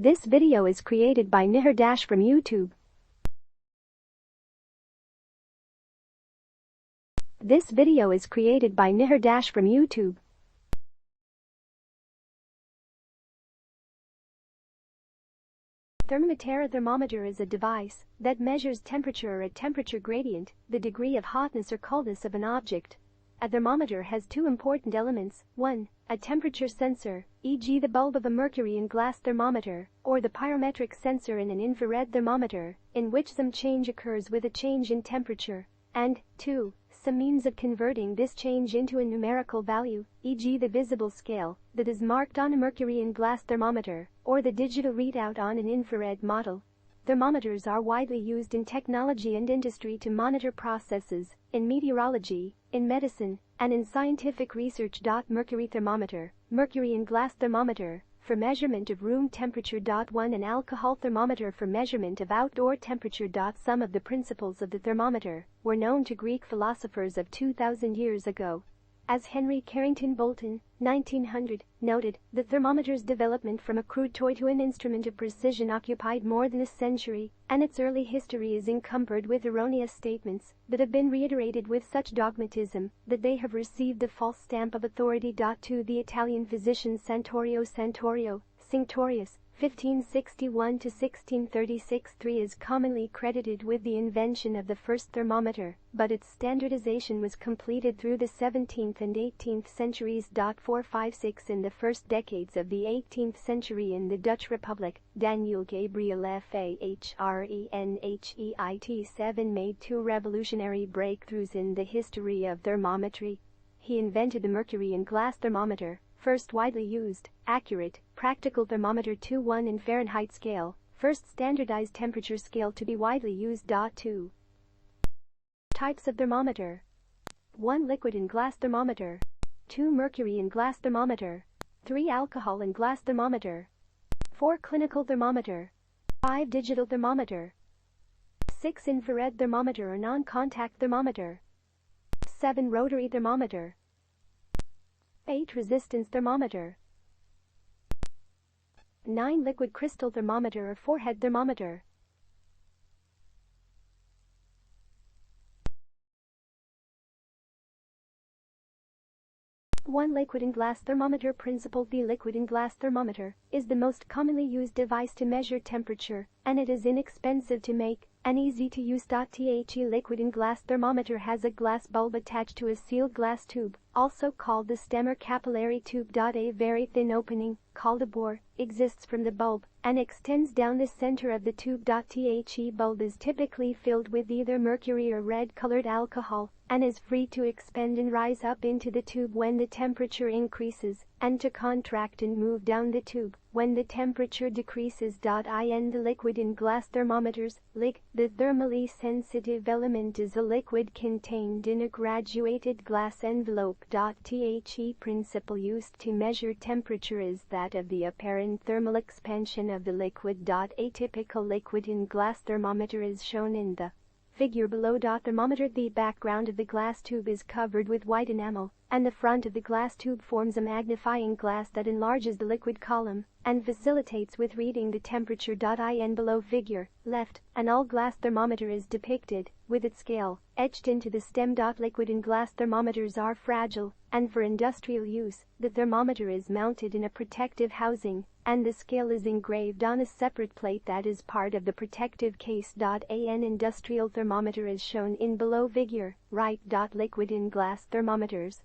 This video is created by Nihar from YouTube. This video is created by Nihar from YouTube. THERMOMETER. A thermometer is a device that measures temperature or a temperature gradient, the degree of hotness or coldness of an object. A thermometer has two important elements: 1. A temperature sensor, e.g. the bulb of a mercury-in-glass thermometer, or the pyrometric sensor in an infrared thermometer, in which some change occurs with a change in temperature, and 2. Some means of converting this change into a numerical value, e.g. the visible scale that is marked on a mercury-in-glass thermometer, or the digital readout on an infrared model. Thermometers are widely used in technology and industry to monitor processes, in meteorology, in medicine, and in scientific research. Mercury thermometer, mercury-in-glass thermometer, for measurement of room temperature. 1. An alcohol thermometer for measurement of outdoor temperature. Some of the principles of the thermometer were known to Greek philosophers of 2,000 years ago. As Henry Carrington Bolton, 1900, noted, the thermometer's development from a crude toy to an instrument of precision occupied more than a century, and its early history is encumbered with erroneous statements that have been reiterated with such dogmatism that they have received the false stamp of authority. 2. The Italian physician Santorio Cinctorius, 1561–1636. 3. Is commonly credited with the invention of the first thermometer, but its standardization was completed through the 17th and 18th centuries. 4, 5, 6. In the first decades of the 18th century in the Dutch Republic, Daniel Gabriel Faranhit 7 made two revolutionary breakthroughs in the history of thermometry. He invented the mercury-in-glass thermometer, first widely used, accurate, practical thermometer. 2. 1 in Fahrenheit scale, first standardized temperature scale to be widely used. 2. Types of thermometer: 1. Liquid-in-glass thermometer. 2. Mercury-in-glass thermometer. 3. Alcohol-in-glass thermometer. 4. Clinical thermometer. 5. Digital thermometer. 6. Infrared thermometer or non-contact thermometer. 7. Rotary thermometer. 8. Resistance thermometer. 9. Liquid crystal thermometer or forehead thermometer. 1. Liquid-in-glass thermometer principle. The liquid-in-glass thermometer is the most commonly used device to measure temperature, and it is inexpensive to make and easy to use. The liquid-in-glass thermometer has a glass bulb attached to a sealed glass tube, also called the stem or capillary tube. A very thin opening, called a bore, exists from the bulb and extends down the center of the tube. The bulb is typically filled with either mercury or red-colored alcohol and is free to expand and rise up into the tube when the temperature increases, and to contract and move down the tube when the temperature decreases. The liquid-in-glass thermometers, the thermally sensitive element is a liquid contained in a graduated glass envelope. The principle used to measure temperature is that of the apparent thermal expansion of the liquid. A typical liquid-in-glass thermometer is shown in the figure below. Thermometer. The background of the glass tube is covered with white enamel, and the front of the glass tube forms a magnifying glass that enlarges the liquid column and facilitates with reading the temperature. In below figure, left, an all-glass thermometer is depicted, with its scale etched into the stem. Liquid-in-glass thermometers are fragile, and for industrial use, the thermometer is mounted in a protective housing, and the scale is engraved on a separate plate that is part of the protective case. An industrial thermometer is shown in below figure, right. Liquid-in-glass thermometers.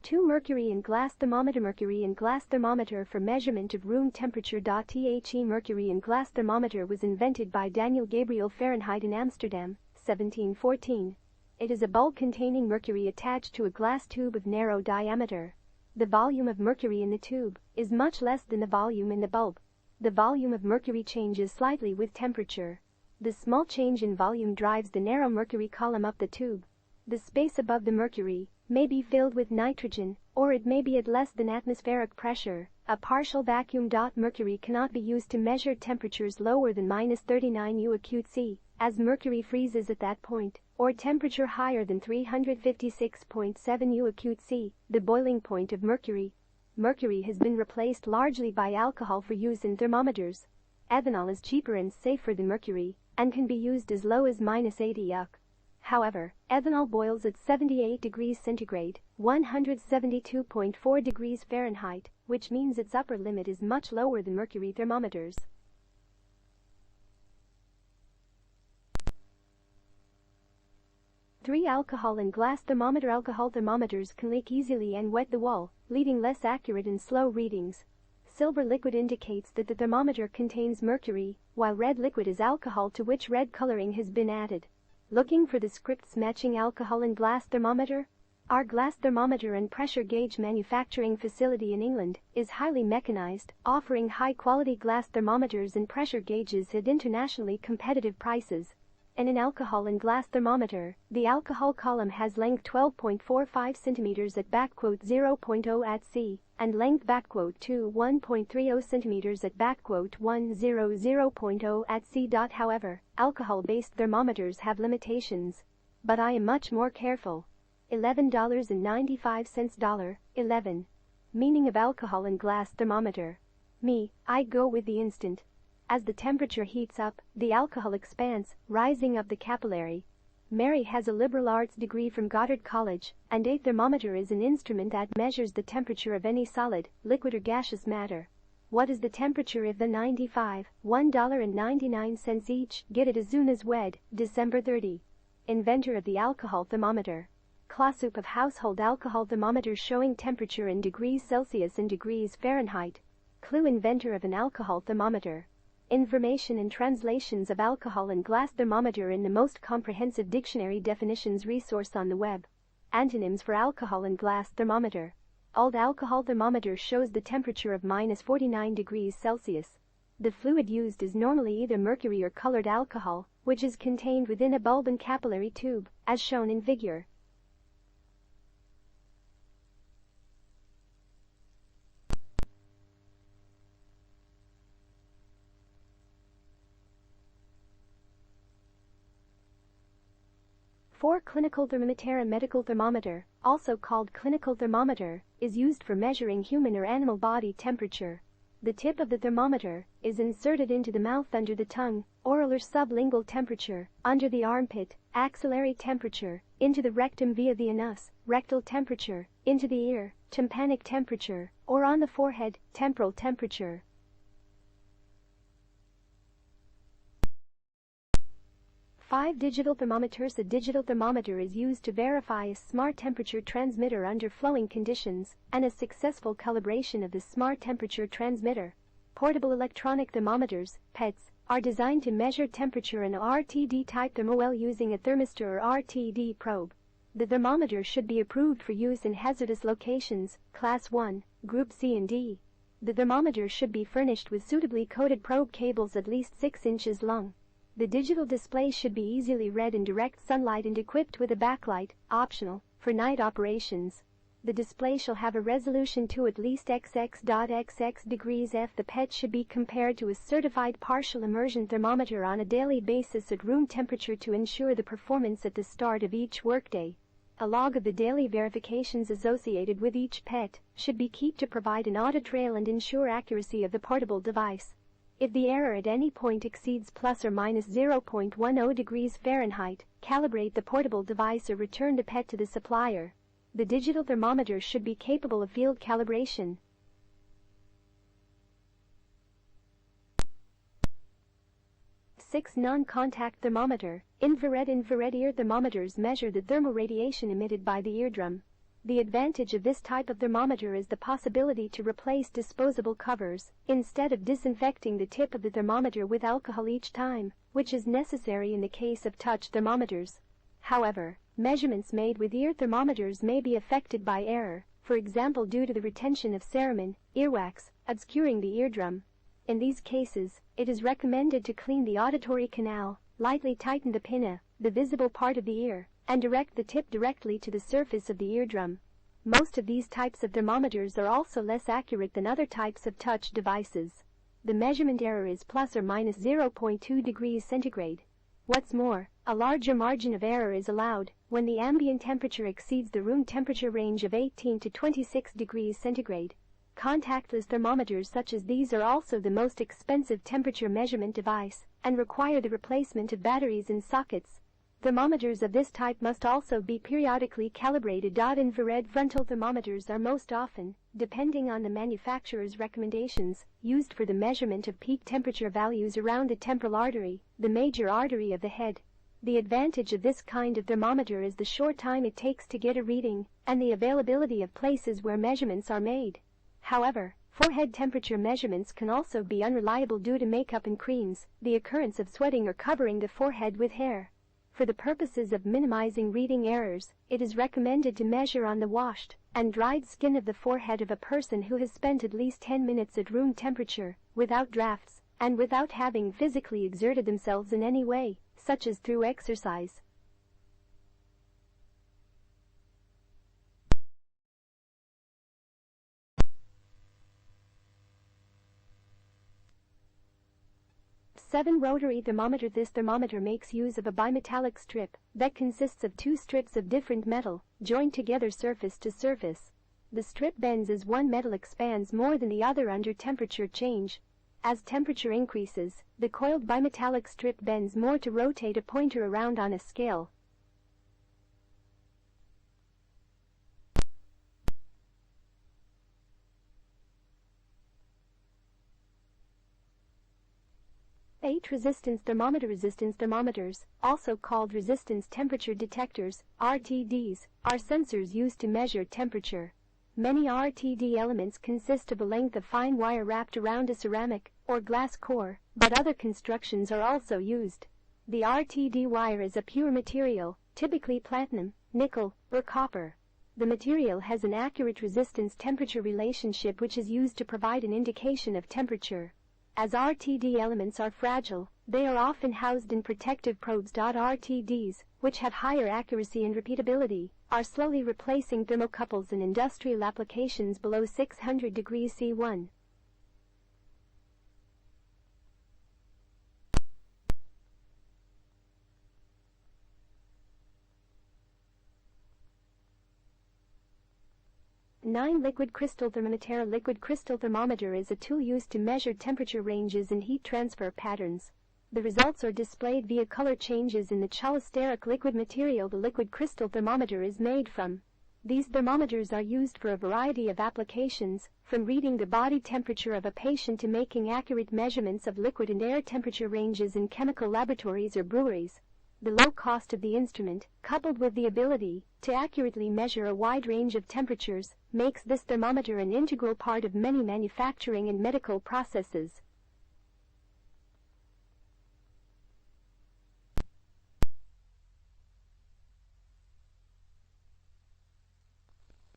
2. Mercury-in-glass thermometer. Mercury-in-glass thermometer for measurement of room temperature. The mercury-in-glass thermometer was invented by Daniel Gabriel Faranhit in Amsterdam, 1714. It is a bulb containing mercury attached to a glass tube of narrow diameter. The volume of mercury in the tube is much less than the volume in the bulb. The volume of mercury changes slightly with temperature. The small change in volume drives the narrow mercury column up the tube. The space above the mercury may be filled with nitrogen, or it may be at less than atmospheric pressure, a partial vacuum. Mercury cannot be used to measure temperatures lower than -39 U°C, as mercury freezes at that point, or temperature higher than 356.7 U°C, the boiling point of mercury. mercury has been replaced largely by alcohol for use in thermometers. Ethanol is cheaper and safer than mercury and can be used as low as -80 UC. However, ethanol boils at 78 degrees centigrade, 172.4 degrees Fahrenheit, which means its upper limit is much lower than mercury thermometers. Alcohol and glass thermometer. Alcohol thermometers can leak easily and wet the wall, leaving less accurate and slow readings. Silver liquid indicates that the thermometer contains mercury, while red liquid is alcohol to which red coloring has been added. Looking for the scripts matching alcohol and glass thermometer? Our glass thermometer and pressure gauge manufacturing facility in England is highly mechanized, offering high-quality glass thermometers and pressure gauges at internationally competitive prices. In an alcohol and glass thermometer, the alcohol column has length 12.45 cm at {0.0 at C and length {2 1.30 cm at {100.0 at C. However, alcohol-based thermometers have limitations. But I am much more careful. $11.95. 11. Meaning of alcohol and glass thermometer. Me, I go with the instant. As the temperature heats up, the alcohol expands, rising up the capillary. Mary has a liberal arts degree from Goddard College, and a thermometer is an instrument that measures the temperature of any solid, liquid or gaseous matter. What is the temperature of the 95, $1.99 each? Get it as soon as wed, December 30. Inventor of the alcohol thermometer. Class-up of household alcohol thermometers showing temperature in degrees Celsius and degrees Fahrenheit. Clue inventor of an alcohol thermometer. Information and translations of alcohol and glass thermometer in the most comprehensive dictionary definitions resource on the web. Antonyms for alcohol and glass thermometer. Old alcohol thermometer shows the temperature of -49 degrees Celsius. The fluid used is normally either mercury or colored alcohol, which is contained within a bulb and capillary tube, as shown in figure. Clinical thermometer. A medical thermometer, also called clinical thermometer, is used for measuring human or animal body temperature. The tip of the thermometer is inserted into the mouth under the tongue, oral or sublingual temperature, under the armpit, axillary temperature, into the rectum via the anus, rectal temperature, into the ear, tympanic temperature, or on the forehead, temporal temperature. 5. Digital thermometers. A digital thermometer is used to verify a smart temperature transmitter under flowing conditions and a successful calibration of the smart temperature transmitter. Portable electronic thermometers, PETs, are designed to measure temperature in a RTD-type thermowell using a thermistor or RTD probe. The thermometer should be approved for use in hazardous locations, Class 1, Group C and D. The thermometer should be furnished with suitably coated probe cables at least 6 inches long. The digital display should be easily read in direct sunlight and equipped with a backlight, optional, for night operations. The display shall have a resolution to at least XX.XX degrees F. The PET should be compared to a certified partial immersion thermometer on a daily basis at room temperature to ensure the performance at the start of each workday. A log of the daily verifications associated with each PET should be kept to provide an audit trail and ensure accuracy of the portable device. If the error at any point exceeds plus or minus 0.10 degrees Fahrenheit, calibrate the portable device or return the PET to the supplier. The digital thermometer should be capable of field calibration. 6. Non-contact thermometer. Infrared ear thermometers measure the thermal radiation emitted by the eardrum. The advantage of this type of thermometer is the possibility to replace disposable covers, instead of disinfecting the tip of the thermometer with alcohol each time, which is necessary in the case of touch thermometers. However, measurements made with ear thermometers may be affected by error, for example due to the retention of cerumen, earwax, obscuring the eardrum. In these cases, it is recommended to clean the auditory canal, lightly tighten the pinna, the visible part of the ear, and direct the tip directly to the surface of the eardrum. Most of these types of thermometers are also less accurate than other types of touch devices. The measurement error is plus or minus 0.2 degrees centigrade. What's more, a larger margin of error is allowed when the ambient temperature exceeds the room temperature range of 18 to 26 degrees centigrade. Contactless thermometers such as these are also the most expensive temperature measurement device and require the replacement of batteries and sockets. Thermometers of this type must also be periodically calibrated. Infrared frontal thermometers are most often, depending on the manufacturer's recommendations, used for the measurement of peak temperature values around the temporal artery, the major artery of the head. The advantage of this kind of thermometer is the short time it takes to get a reading and the availability of places where measurements are made. However, forehead temperature measurements can also be unreliable due to makeup and creams, the occurrence of sweating, or covering the forehead with hair. For the purposes of minimizing reading errors, it is recommended to measure on the washed and dried skin of the forehead of a person who has spent at least 10 minutes at room temperature, without drafts, and without having physically exerted themselves in any way, such as through exercise. Rotary thermometer. This thermometer makes use of a bimetallic strip that consists of two strips of different metal, joined together surface to surface. The strip bends as one metal expands more than the other under temperature change. As temperature increases, the coiled bimetallic strip bends more to rotate a pointer around on a scale. Resistance thermometer. Resistance thermometers, also called resistance temperature detectors, RTDs, are sensors used to measure temperature. Many RTD elements consist of a length of fine wire wrapped around a ceramic or glass core, but other constructions are also used. The RTD wire is a pure material, typically platinum, nickel, or copper. The material has an accurate resistance-temperature relationship which is used to provide an indication of temperature. As RTD elements are fragile, they are often housed in protective probes. RTDs, which have higher accuracy and repeatability, are slowly replacing thermocouples in industrial applications below 600 degrees C1. Liquid crystal thermometer. A liquid crystal thermometer is a tool used to measure temperature ranges and heat transfer patterns. The results are displayed via color changes in the cholesteric liquid material the liquid crystal thermometer is made from. These thermometers are used for a variety of applications, from reading the body temperature of a patient to making accurate measurements of liquid and air temperature ranges in chemical laboratories or breweries. The low cost of the instrument, coupled with the ability to accurately measure a wide range of temperatures, makes this thermometer an integral part of many manufacturing and medical processes.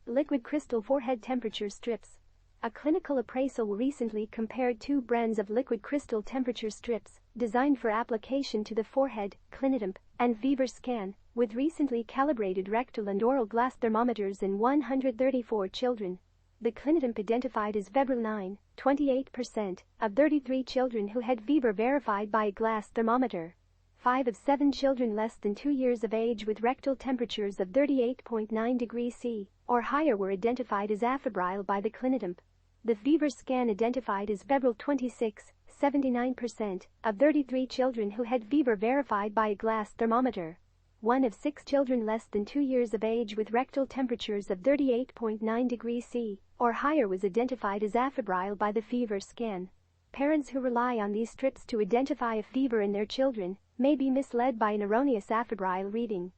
Liquid crystal forehead temperature strips. A clinical appraisal recently compared two brands of liquid crystal temperature strips designed for application to the forehead, Clinitemp, and Fever Scan, with recently calibrated rectal and oral glass thermometers in 134 children. The Clinitemp identified as febrile 9, 28%, of 33 children who had fever verified by a glass thermometer. 5 of 7 children less than 2 years of age with rectal temperatures of 38.9 degrees C or higher were identified as afebrile by the Clinitemp. The Fever Scan identified as febrile 26, 79%, of 33 children who had fever verified by a glass thermometer. 1 of 6 children less than 2 years of age with rectal temperatures of 38.9 degrees C or higher was identified as afebrile by the Fever Scan. Parents who rely on these strips to identify a fever in their children may be misled by an erroneous afebrile reading.